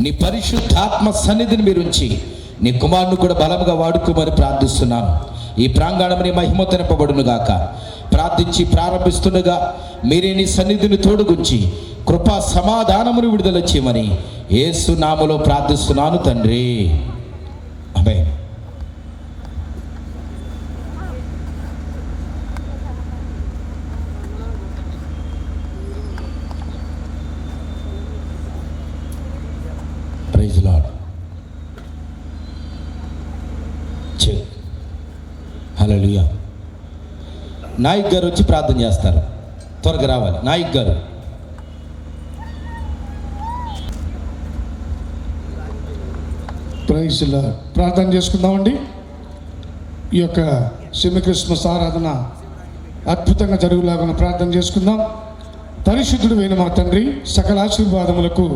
నీ పరిశుద్ధాత్మ సన్నిధిని మీరు ఉంచి నీ కుమారుని కూడా బలముగా వాడుకోమని ప్రార్థిస్తున్నాను. ఈ ప్రాంగణం నీ మహిమ తెనపబడును గాక. ప్రార్థించి ప్రారంభిస్తుండగా మీరే నీ సన్నిధిని తోడుగుంచి కృపా సమాధానమును విడుదల చేయమని యేసు నామములో ప్రార్థిస్తున్నాను తండ్రి. Amen. Praise Lord. Check. Hallelujah. Nayak garu వచ్చి ప్రార్థన చేస్తారు. త్వరగా రావాలి నాయక్ గారు. Praise Lord. ప్రార్థన చేసుకుందామండి. ఈ యొక్క సెమీ క్రిస్మస్ ఆరాధన అద్భుతంగా జరుగులాగా ప్రార్థన చేసుకుందాం. పరిశుద్ధుడు అయిన మా తండ్రి, సకల ఆశీర్వాదములకు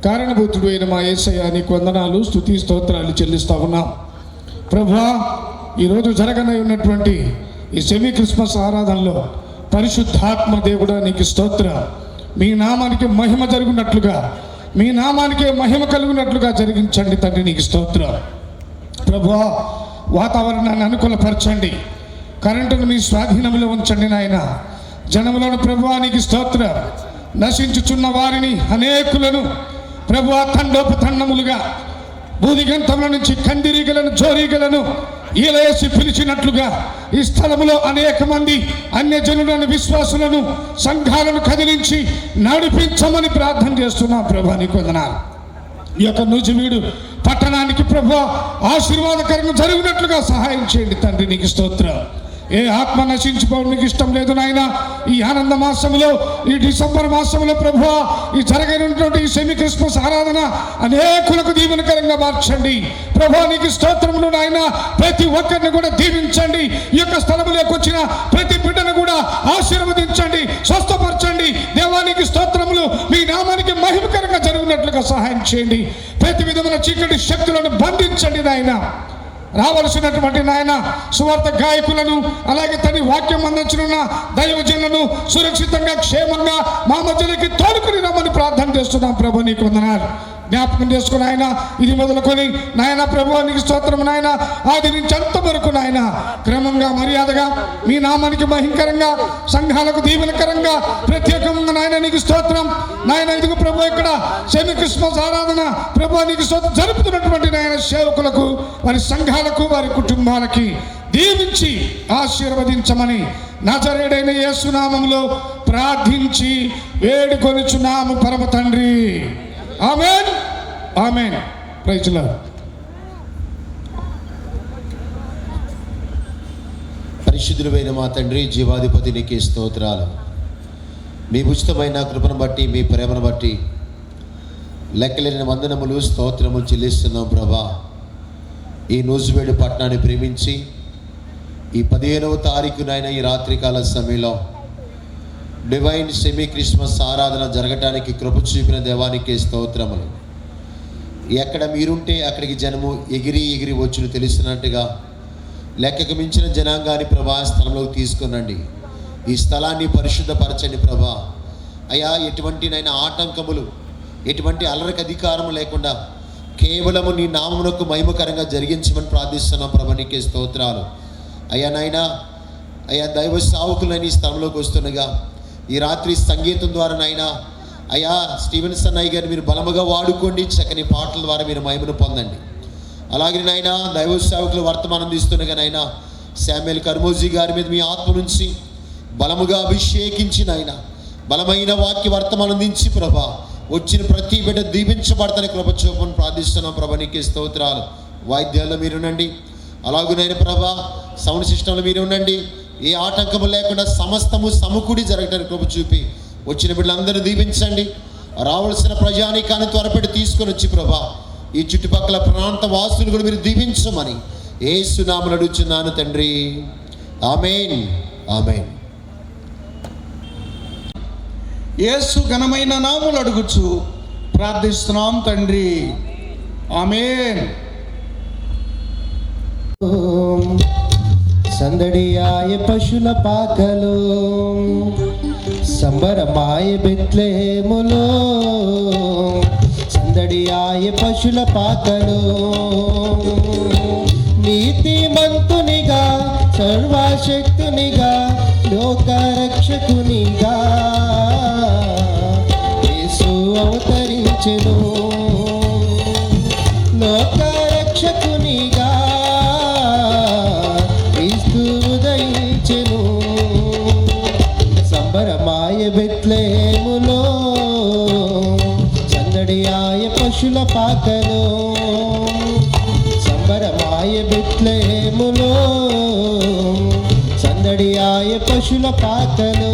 కారణభూతుడు అయిన మా యేసయ్య, నీకు వందనాలు, స్తుతి స్తోత్రాలు చెల్లిస్తా ఉన్నాం. ప్రభువా, ఈరోజు జరగనై ఉన్నటువంటి ఈ సెమీ క్రిస్మస్ ఆరాధనలో పరిశుద్ధాత్మ దేవుడా నీకు స్తోత్రం. మీ నామానికి మహిమ జరుగునట్లుగా, మీ నామానికే మహిమ కలుగునట్లుగా జరిగించండి తండ్రి, నీకు స్తోత్రం. ప్రభువా, వాతావరణాన్ని అనుకూలపరచండి, కరెంటును మీ స్వాధీనంలో ఉంచండి నాయన. జనములను ప్రభువా నీకు స్తోత్రం. నశించుచున్న వారిని అనేకులను ప్రభువా తండోపతండములుగా బూదిగంతముల నుంచి కందిరీగలను, జోరీగలను ఈలయేసి పిలిచినట్లుగా ఈ స్థలములో అనేక మంది అన్యజనులను, విశ్వాసులను, సంఘాలను కదిలించి నడిపించమని ప్రార్థన చేస్తున్నాం. ప్రభా నీకు వందనాలు. ఈ యొక్క నూజివీడు పట్టణానికి ప్రభా ఆశీర్వాదకరంగా జరిగినట్లుగా సహాయం చేయండి తండ్రి, నీకు స్తోత్రం. ఏ ఆత్మ నశించుకోవడం నీకు ఇష్టం లేదు నాయన. ఈ ఆనంద మాసములో, ఈ డిసెంబర్ మాసంలో ప్రభువా ఈ జరగనున్నటువంటి ఈ సెమీ క్రిస్మస్ ఆరాధన అనేకులకు దీవెనకరంగా మార్చండి ప్రభువా, నీకు స్తోత్రములు నాయన. ప్రతి ఒక్కరిని కూడా దీవించండి. ఈ యొక్క స్థలములోకి వచ్చిన ప్రతి బిడ్డను కూడా ఆశీర్వదించండి, స్వస్థపరచండి. దేవానికి స్తోత్రములు. మీ నామానికి మహిమకరంగా జరుగునట్లుగా సహాయం చేయండి. ప్రతి విధమైన చీకటి శక్తులను బంధించండి నాయన. రావలసినటువంటి నాయన సువార్త గాయకులను, అలాగే తన వాక్యం అందించనున్న దైవజనులను సురక్షితంగా, క్షేమంగా మా మధ్యలోకి తోడుకుని రమ్మని ప్రార్థన చేస్తున్నాం ప్రభు, నీకు వందనాలు. జ్ఞాపకం చేసుకుని ఆయన ఇది మొదలుకొని నాయన ప్రభు నీకు స్తోత్రం నాయన. ఆది నుంచి అంత వరకు నాయన క్రమంగా, మర్యాదగా, మీ నామానికి మహిమకరంగా, సంఘాలకు దీవెనకరంగా, ప్రత్యేకంగా నాయన నీకు స్తోత్రం నాయన. ఇదిగో ప్రభు ఇక్కడ సెమీ క్రిస్మస్ ఆరాధన ప్రభు నీకు స్తోత్రం జరుపుతున్నటువంటి నాయన సేవకులకు, వారి సంఘాలకు, వారి కుటుంబాలకి దీవించి ఆశీర్వదించమని నజరేయుడైన యేసు నామములో ప్రార్థించి వేడుకొనుచున్నాము పరమ తండ్రి. Amen, amen. Praise Lord. పరిశుద్ధుడైన మా తండ్రి, జీవాధిపతి నీకే స్తోత్రాలు. మీ ఉచితమైన కృపను బట్టి, మీ ప్రేమను బట్టి లెక్కలేని వందనములు, స్తోత్రములు చెల్లిస్తున్నాం ప్రభా. ఈ నూజివీడు పట్టణాన్ని ప్రేమించి ఈ 15వ తారీఖునైన ఈ రాత్రికాల సమయంలో డివైన్ సెమీ క్రిస్మస్ ఆరాధన జరగటానికి కృప చూపిన దేవానికి స్తోత్రములు. ఎక్కడ మీరుంటే అక్కడికి జనము ఎగిరి ఎగిరి వచ్చును తెలుస్తున్నట్టుగా లెక్కకు మించిన జనాంగాన్ని ప్రభా స్థలంలోకి తీసుకునండి. ఈ స్థలాన్ని పరిశుద్ధపరచండి ప్రభా. అయ్యా, ఎటువంటి నైనా ఆటంకములు, ఎటువంటి అలరికి అధికారం లేకుండా కేవలము నీ నామమునకు మహిమకరంగా జరిగించమని ప్రార్థిస్తున్నాం ప్రభా, నీకే స్తోత్రాలు. అయ్యా నాయనా, అయ్యా దైవ సావుకులని ఈ స్థలంలోకి వస్తుండగా ఈ రాత్రి సంగీతం ద్వారా నాయనా అయ్యా స్టీవెన్సన్ అయ్య గారిని మీరు బలముగా వాడుకోండి. చక్కని పాటల ద్వారా మీరు మహిమను పొందండి. అలాగే నాయనా దైవ సేవకులు వర్తమానం తీస్తుండగా నాయనా శామ్యుయల్ కర్మోజీ గారి మీద మీ ఆత్మ నుంచి బలముగా అభిషేకించి నాయనా బలమైన వాక్య వర్తమానం దించి ప్రభా వచ్చిన ప్రతి బిడ్డ దీవించబడతాని కృప చూపని ప్రార్థిస్తున్నాం ప్రభా, నీకే స్తోత్రాలు. వాయిద్యాల్లో మీరునండి, అలాగునైనా ప్రభా సౌండ్ సిస్టంలో మీరు ఉండండి. ఏ ఆటంకము లేకుండా సమస్తము సమకూడి జరగటానికి కృప చూపి వచ్చిన బిడ్డలందరూ దీవించండి. రావాల్సిన ప్రజానీకాన్ని త్వరపెట్టి తీసుకొని వచ్చి ప్రభా ఈ చుట్టుపక్కల ప్రాంత వాసులు కూడా మీరు దీవించమని యేసు నామములో అడుగుచున్నాను తండ్రి. ఆమేన్, ఆమేన్. యేసు ఘనమైన నామములు అడుగుచు ప్రార్థిస్తున్నాం తండ్రి. ఆమేన్. సందడియాయ పశుల పాకలో, సంబరమాయ బెత్లెహేములో, సందడియాయ పశుల పాకలో నీతిమంతునిగా సర్వశక్తునిగా లోకరక్షకునిగా యేసు అవతరించెను లోకరక్షకునిగా క్రీస్తు ఉదయించెను సంబరమాయ బెత్లెహేములో సందడియాయ పశుల పాకలో సంబరమాయ బెత్లెహేములో సందడియాయ పశుల పాకలో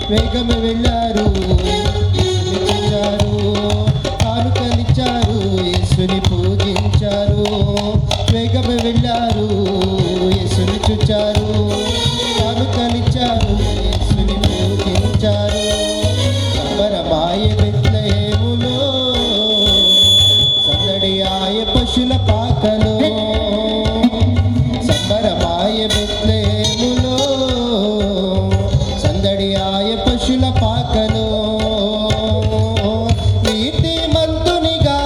వేగమే వెళ్ళారు కానుకలిచ్చారు యేసుని పూజించారు వేగమే వెళ్ళారు యేసుని చూచారు కానుకలిచ్చారు యేసుని పూజించారు సంబరమాయ బెత్లెహేములో సందడియాయ పశుల పాకలో సంబరమాయ బెత్లెహేములో సందడియాయ పశుల పాకలో నీతిమంతునిగా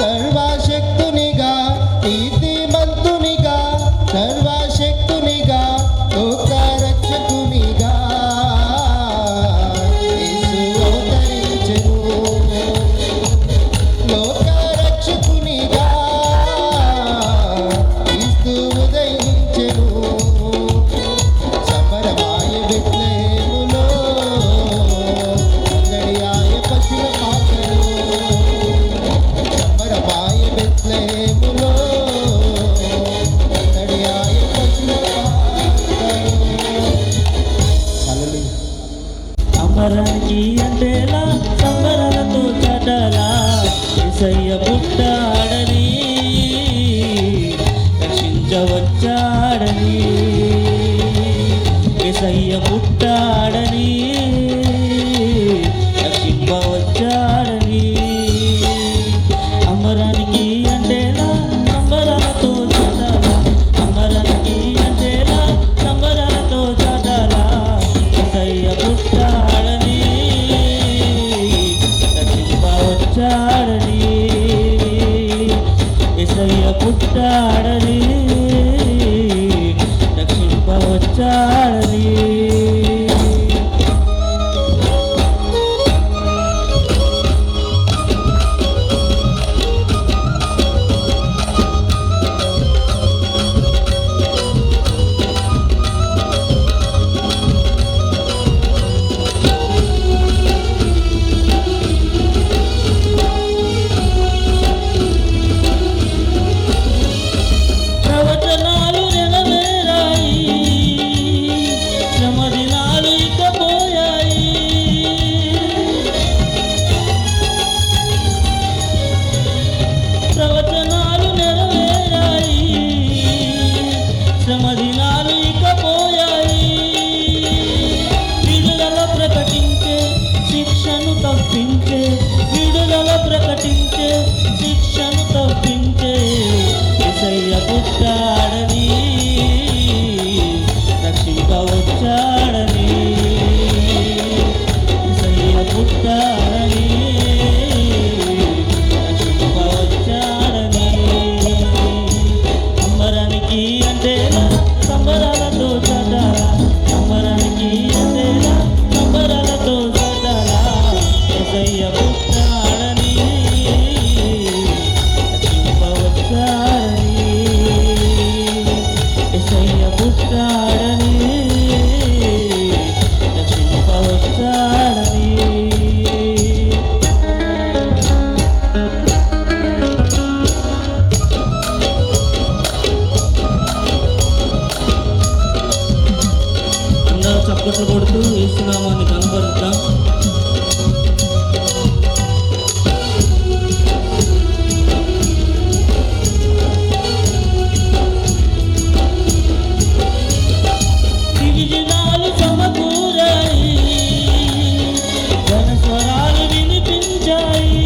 సర్వశక్తునిగా నీతిమంతునిగా సర్వశక్తునిగా లోకరక్షకునిగా యేసు అవతరించెను లోకరక్షకునిగా క్రీస్తు ఉదయించెను సంబరమాయ బెత్లెహేములో సందడియాయ పశుల పాకలో సంబరమాయ బెత్లెహేములో సందడియాయ పశుల పాకలో. హల్లెలూయా. అమరానికి అంటేలా సంబరాలతో చాటాలా యేసయ్య పుట్టాడని రక్షించవచ్చాడని యేసయ్య పుట్టాడని రక్షింపవచ్చాడని అమరానికి అంటేలా సంబరాలతో చాటాలా అమరానికి అంటేలా సంబరాలతో చాటాలా యేసయ్య పుట్టాడని పుట్టాడని రక్షింపవచ్చాడని అంబరానికి అంటేలా సంబరాలతో చటాలా అంబరానికి అంటేలా సంబరాలతో చటాలా యేసయ్య పుట్టాడని రక్షింపవచ్చాడని యేసయ్య పుట్టాడని రక్షింపవచ్చాడని అందరూ చప్పట్లు కొడుతూ యేసునామాన్ని కనపరుద్దాం. దివిజనాలు సమకూరాయి, ఘనస్వరాలు వినిపించాయి.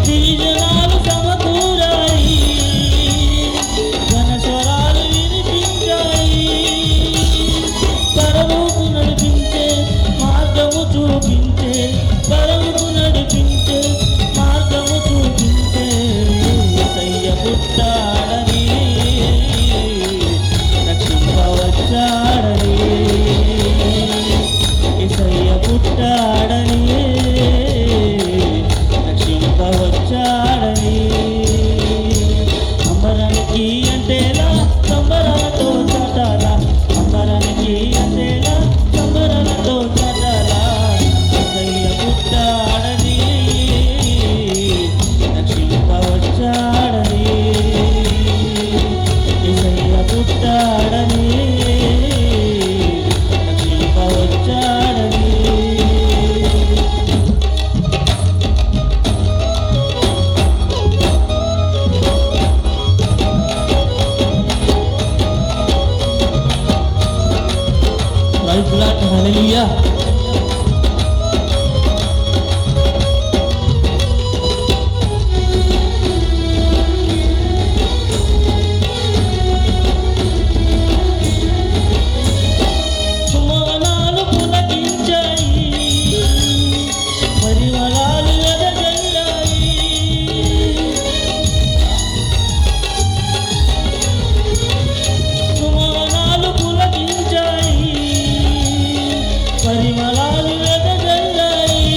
దివిజనాలు సమకూరాయి, ఘనస్వరాలు వినిపించాయి. పరముకు నడిపించే మార్గము చూపించే, పరముకు నడిపించే మార్గము చూపించే యేసయ్య పుట్టాడని రక్షింపవచ్చాడని యేసయ్య పుట్టాడని రక్షింపవచ్చాడని అంబరానికి అంటేలా సంబరాలతో చటాలా అంబరానికి అంటేలా సంబరాలతో చటాలా యేసయ్య పుట్టాడని రక్షింపవచ్చాడని యేసయ్య పుట్టాడని రక్షింపవచ్చాడని ప్రైజ్ లార్డ్, హల్లెలూయా. సుమవనాలు పులకించాయి, పరిమళాలు వెదజల్లాయి. సుమవనాలు పులకించాయి, పరిమళాలు వెదజల్లాయి.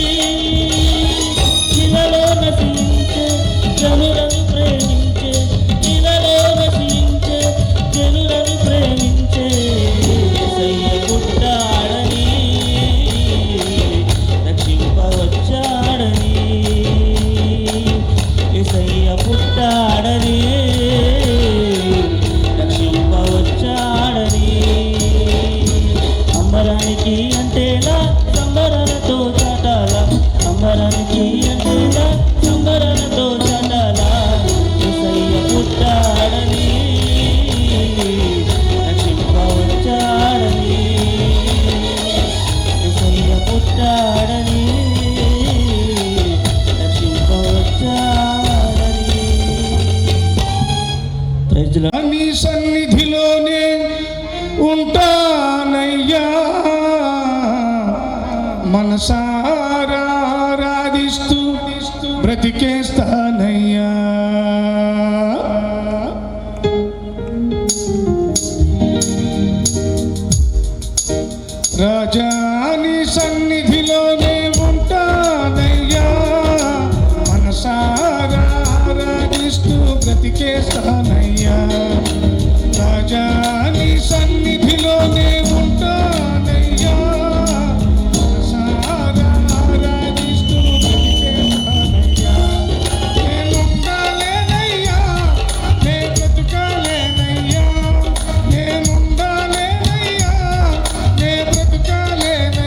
ఇలలో నశించే జనులను ప్రేమించే, ఇలలో నశించే జనులను ప్రేమించే యేసయ్య పుట్టాడని రక్షింపవచ్చాడని యేసయ్య పుట్టాడని రక్షింపవచ్చాడని అంబరానికి అంటేలా సంబరాలతో చటాలా అంబరానికి అంటేలా సంబరాలతో చటాలా యేసయ్య పుట్టాడని రక్షింపవచ్చాడని యేసయ్య పుట్టాడని రక్షింపవచ్చాడని. Praise the lord. నీ సన్నిధిలోనే ఉంటానయ్యా, మనసారా ఆరాధిస్తూ బ్రతికేస్తానయ్యా. రాజా నీ సన్నిధిలోనే ఉంటానయ్యా, మనసారా ఆరాధిస్తూ బ్రతికేస్తానయ్యా. రాజా నీ సన్నిధిలోనే ఉంటానయ్యా, మనసారా ఆరాధిస్తూ బ్రతికేస్తానయ్యా. నేనుండాలేనయ్యా, నే బ్రతుకాలేనయ్యా, నేనుండాలేనయ్యా, నే బ్రతుకాలేనయ్యా.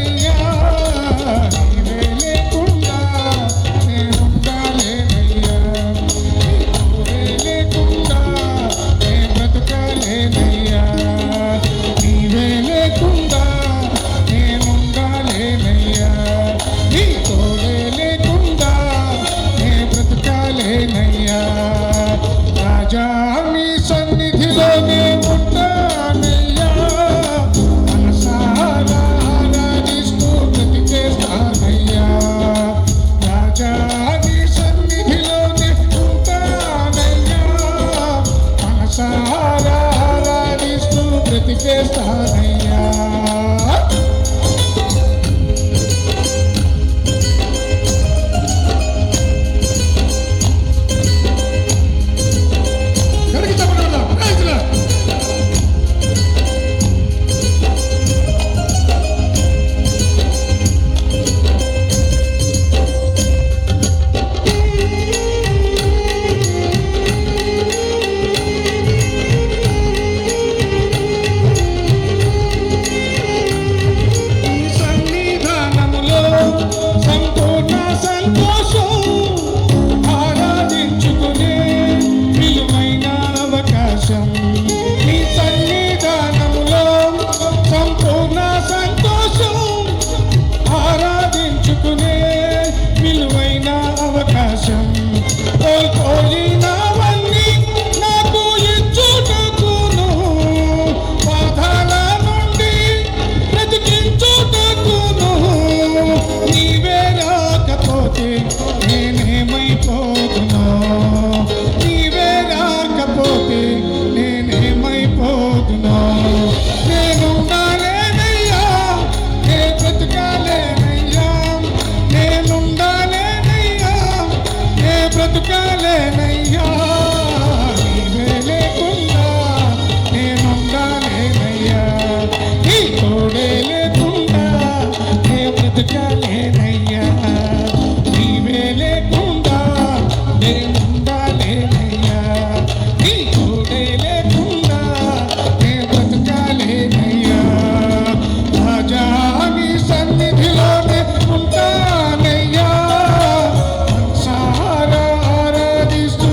ఉంటానయ్యా. గడికి చెప్పడం రైతులా సన్నిధానములో సంపూర్ణ సంతోషం ఆరాధించుకునే విలువైన అవకాశం. నీ సన్నిధానములో సంపూర్ణ సంతోషం ఆరాధించుకునే విలువైన అవకాశం. కోల్పోయినవన్నీ నాకు ఇచ్చుటకును, బాధల నుండి బ్రతికించుటకును. నీవే రాకపోతే నేనేమైపోతున్నా, నీవే రాకపోతే నేనేమైపోతున్నా. నేనుండాలేనయ్యా, నే బ్రతకాలేనయ్యా, నేనుండాలేనయ్యా, నే బ్రతకాలేనయ్యా. నీవే లేకుండా నేనుండాలేనయ్యా, నీ తోడే లేకుండా నే బ్రతకాలేనయ్యా. నీవే లేకుండా నేనుండాలేనయ్యా, నీ తోడే లేకుండా నే బ్రతకాలేనయ్యా. రాజా నీ సన్నిధిలోనే ఉంటానయ్యా, మనసారా ఆరాధిస్తూ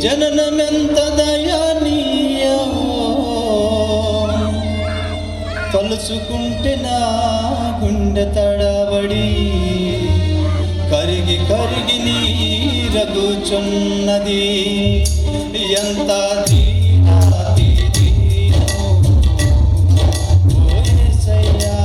జననమెంత దయానీయం, తలుచుకుంటే నా గుండె తడబడి కరిగి కరిగి నీరగుచున్నది. ఎంత దీనాతి దీనో ఓ యేసయ్యా.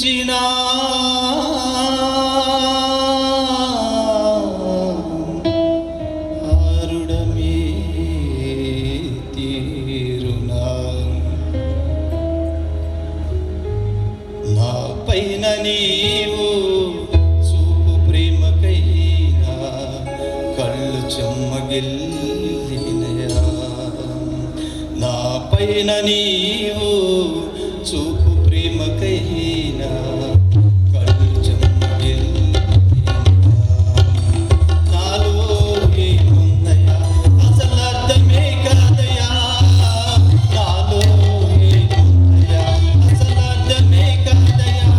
తులించిన ఆరుడమే తీరునా నా పైన నీవు చూపు ప్రేమకైనా కళ్ళు చెమ్మగిల్లినయా నా పైన నీవు చూపు ప్రేమకైనా కళ్ళు చెమ్మగిల్లినయా నాలో ఏముందయా అసలు అర్థమే కాదయా నాలో ఏముందయా అసలు అర్థమే కాదయా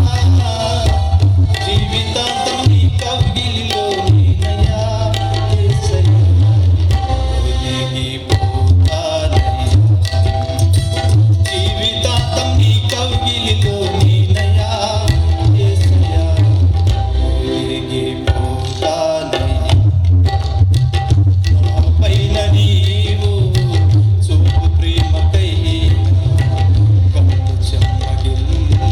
జీవితాంతం నీ కౌగిలిలో నేనయా యేసయ్యా ఒదిగిపోతానయ్యా జీవితాంతం నీ కౌగిలిలో నేనయా యేసయ్యా ఒదిగిపోతానయ్యా నా పైన నీవు చూపు ప్రేమకైనా కళ్ళు చెమ్మగిల్లినయా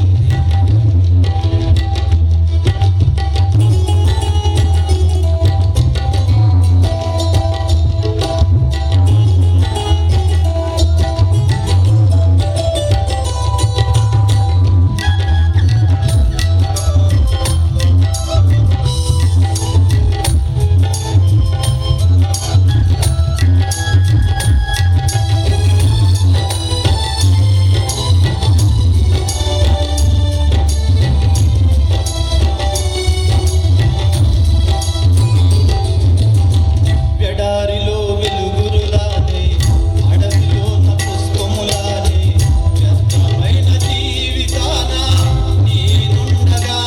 ఎడారిలో వెలుగురులానే అడవిలో న పుష్పములానే వ్యర్థమైన జీవితాన నేనుండగా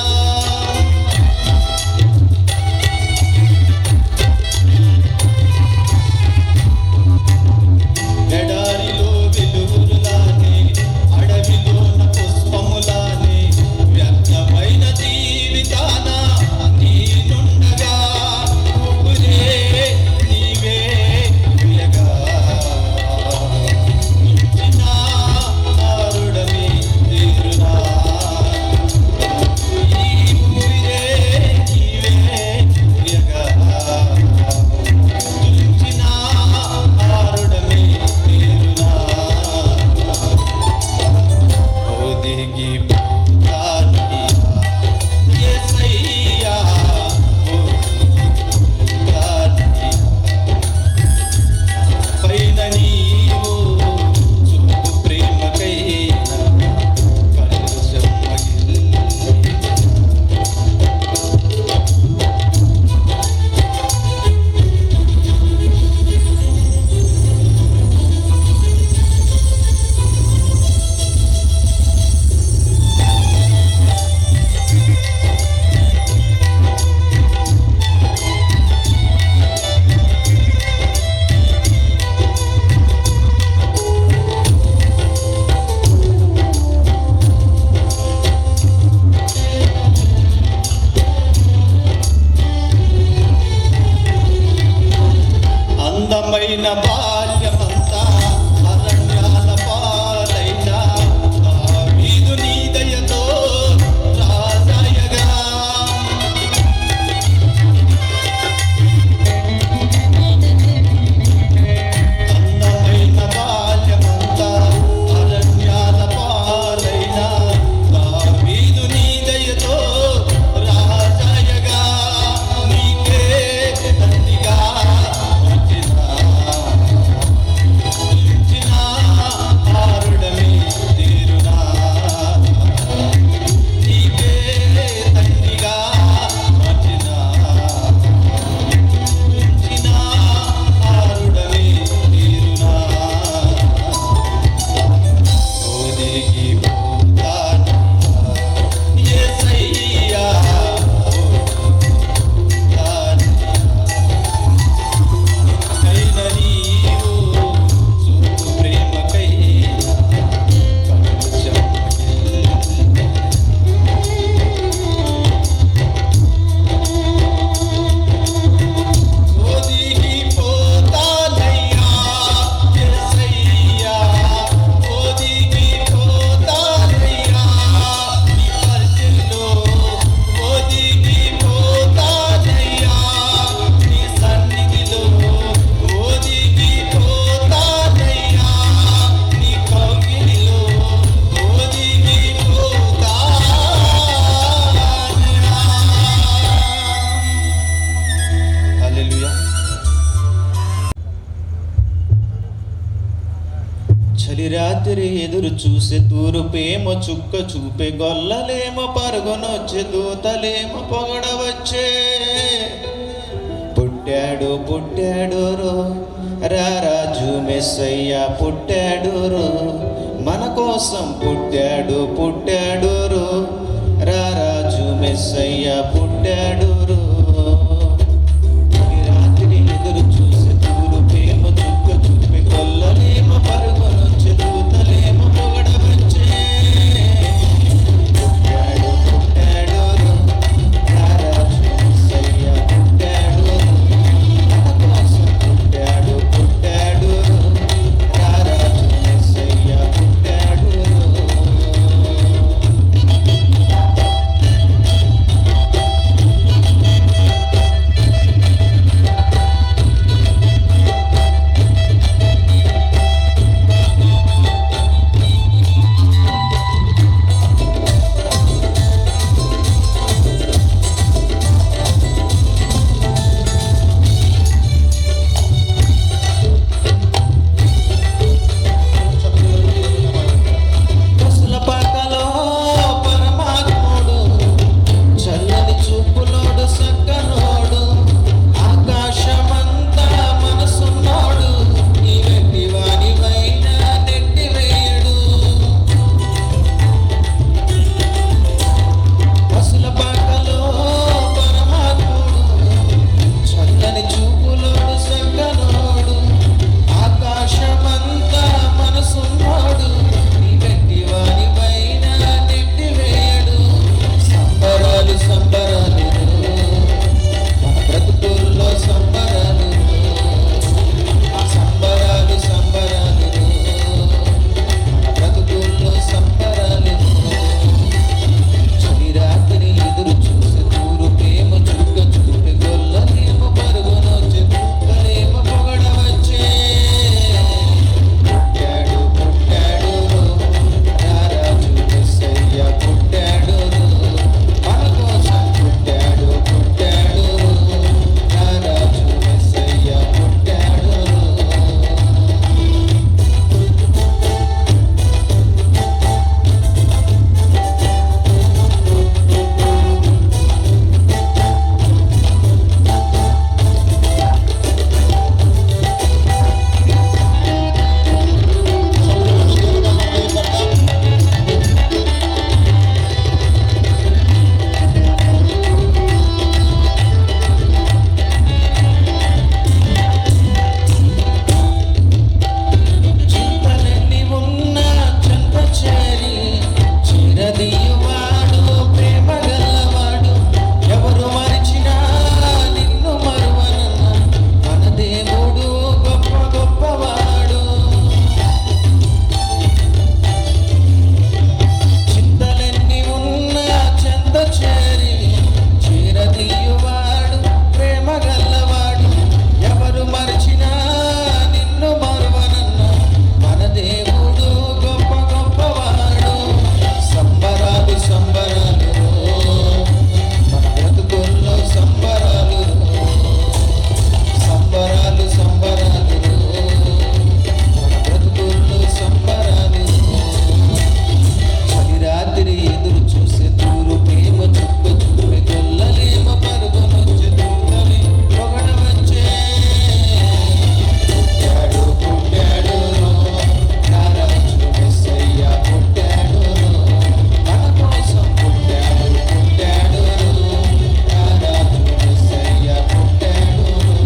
ఎడారిలో వెలుగురులానే అడవిలో న పుష్పములానే వ్యర్థమైన జీవితాన నేనుండగా ఊపిరే నీవే ప్రియగా నిలిచిన ఆరుడమే తీరునా ఈ ఊపిరే నీవే ప్రియగా నిలిచిన ఆరుడమే తీరునా ఒదిగిపోతానయ్యా యేసయ్యా ఒదిగిపోతానయ్యా పైన నీవు చూపు ప్రేమకైనా కళ్ళు చెమ్మగిల్లినయా అందమైన బాల్యమంతా అరణ్యాల పాలైనా దావీదు నీ దయతో రాజాయగా అందమైన బాల్యమంతా అరణ్యాల పాలైనా దావీదు నీ దయతో రాజాయగా నీకే తండ్రిగా వచ్చిన చలి రాత్రి ఎదురు చూసే తూరుపేమో చుక్క చూపే గొల్లలేమో పరుగునొచ్చే దూతలేమో పొగడవచ్చే. పుట్టాడు పుట్టాడు రో రారాజు మెస్సయ్య పుట్టాడు రో, మన కోసం పుట్టాడు పుట్టాడు రో రారాజు మెస్సయ్య పుట్టాడు రో. రాత్రి ఎదురు చూసే తూరుపేమో చుక్క చూపే గొల్లలేమో పరుగునొచ్చే దూతలేమో పొగడవచ్చే. పుట్టాడు పుట్టాడు రో రారాజు మెస్సయ్య పుట్టాడు రో, మన కోసం పుట్టాడు పుట్టాడు రో రారాజు మెస్సయ్య పుట్టాడు రో. పసుల పాకలో పరమాత్ముడు, చల్లని చూపులోడు సక్కనోడు, ఆకాశమంతా మనసున్నోడు, నీ వెట్టి వానివైనా నెట్టివేయడు. పసుల పాకలో పరమాత్ముడు, చల్లని చూపులోడు సక్కనోడు, ఆకాశమంతా మనసున్నోడు, నీ వెట్టి వానివైనా నెట్టివేయడు. సంబరాలు సంబరాలు మన బ్రతుకుల్లో సంబరాలు, సంబరాలు సంబరాలు మన బ్రతుకుల్లో సంబరాలు. చలి రాత్రి ఎదురు చూసే తూరుపేమో చుక్క చూపే గొల్లలేమో పరుగునొచ్చే దూతలేమో పొగడవచ్చే. పుట్టాడు పుట్టాడు రో రారాజు మెస్సయ్య పుట్టాడు రో, మన కోసం పుట్టాడు పుట్టాడు రో రారాజు మెస్సయ్య పుట్టాడు రో. చింతలెన్ని ఉన్నా చెంత చేరి చిరదీయువాడు ప్రేమ గలవాడు, ఎవరు మరిచినా నిన్ను మరువనన్న మన దేవుడు గొప్ప గొప్పవాడు. చింతలెన్ని ఉన్నా చెంత చేరి చిరదీయువాడు ప్రేమ గలవాడు, ఎవరు మరిచినా నిన్ను మరువనన్న మన దేవుడు గొప్ప గొప్పవాడు. సంబరాలు సంబరాలు మన బ్రతుకుల్లో సంబరాలు, సంబరాలు సంబరాలు మన బ్రతుకుల్లో సంబరాలు. చలి రాత్రి ఎదురు చూసే తూరుపేమో చుక్క చూపే గొల్లలేమో పరుగునొచ్చే దూతలే పొగడవచ్చే. పుట్టాడు పుట్టాడు రో రారాజు మెస్సయ్య పుట్టాడు రో, మన కోసం పుట్టాడు పుట్టాడు రో రారాజు మెస్సయ్య పుట్టాడు రో.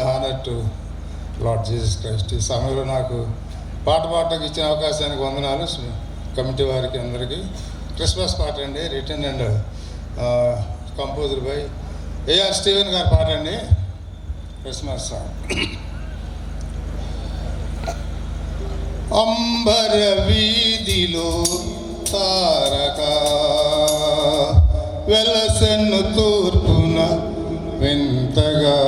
Honour to lord Jesus Christ. ఈ సమయంలో నాకు పాట పాడటానికి ఇచ్చిన అవకాశానికి వందనాలు. కమిటీ వారికి అందరికీ. క్రిస్మస్ పాట అండి, written and composer by AR Steven గారి పాట అండి, క్రిస్మస్ సాంగ్. అంబర వీధిలో తారక వెలసెన్ను తూర్పున వింతగా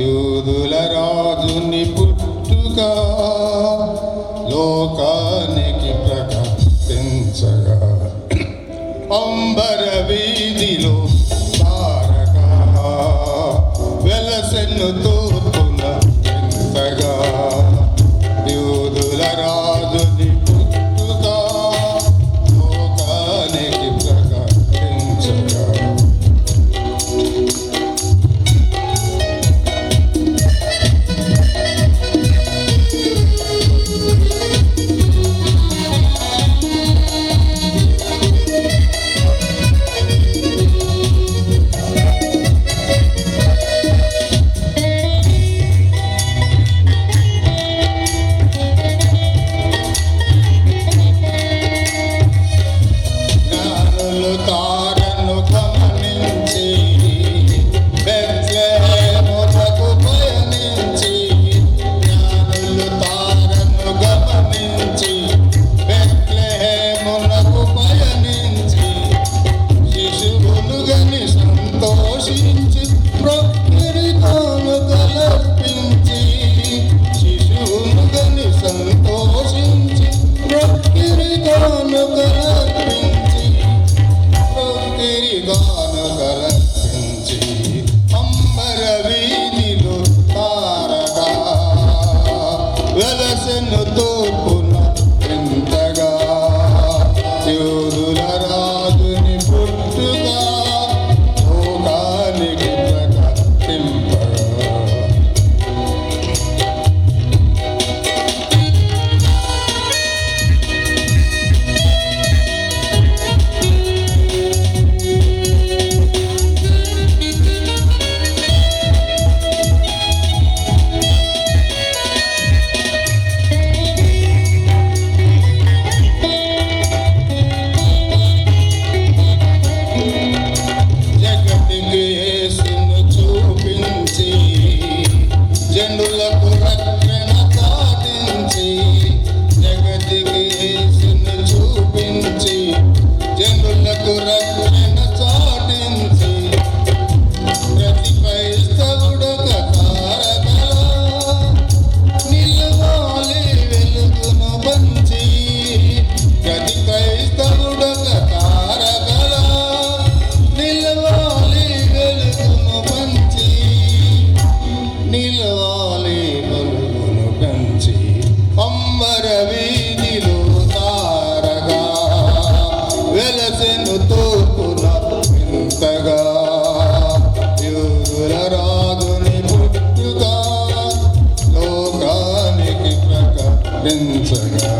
యూదుల రాజుని పుట్టుక లోకానికి అంబర వీధిలో తారక వెలసెన్ను తూర్పున ఎంతగా యూదుల రాజుని పుట్టుక లోకానికి ప్రకటించగా జ్ఞానులు తారను గమనించి బెత్లెహేమునకు పయనించి జ్ఞానులు తారను గమనించి బెత్లెహేమునకు పయనించి శిశువును గని సంతోషించి ప్రొక్కిరితోను కలర్పించి శిశువును గని సంతోషించి ప్రొక్కిరితోను కలర్పించి ప్రొక్కిరితోను కలర్పించి అంబర వీధిలో తారక వెలసెను తూర్పున ఎంతగా యూదుల రాజుని పుట్టుగా లోకానికి ప్రకటింపగా జగతికి యేసును చూపించి జనులకు రక్షణ చాటించి జగతికి యేసును చూపించి జనులకు రక్షణ చాటించి ప్రతి క్రైస్తవుడొక తారకలా నిలవాలి వెలుగును పంచి ప్రతి క్రైస్తవుడొక తారకలా నిలవాలి వెలుగును పంచి నిలవాలి వెలుగును పంచి అంబర వీధిలో తారగా వెలసెను తూర్పున ఇంతగా యూదుల రాజుని పుట్టుగా లోకానికి ప్రకటించగా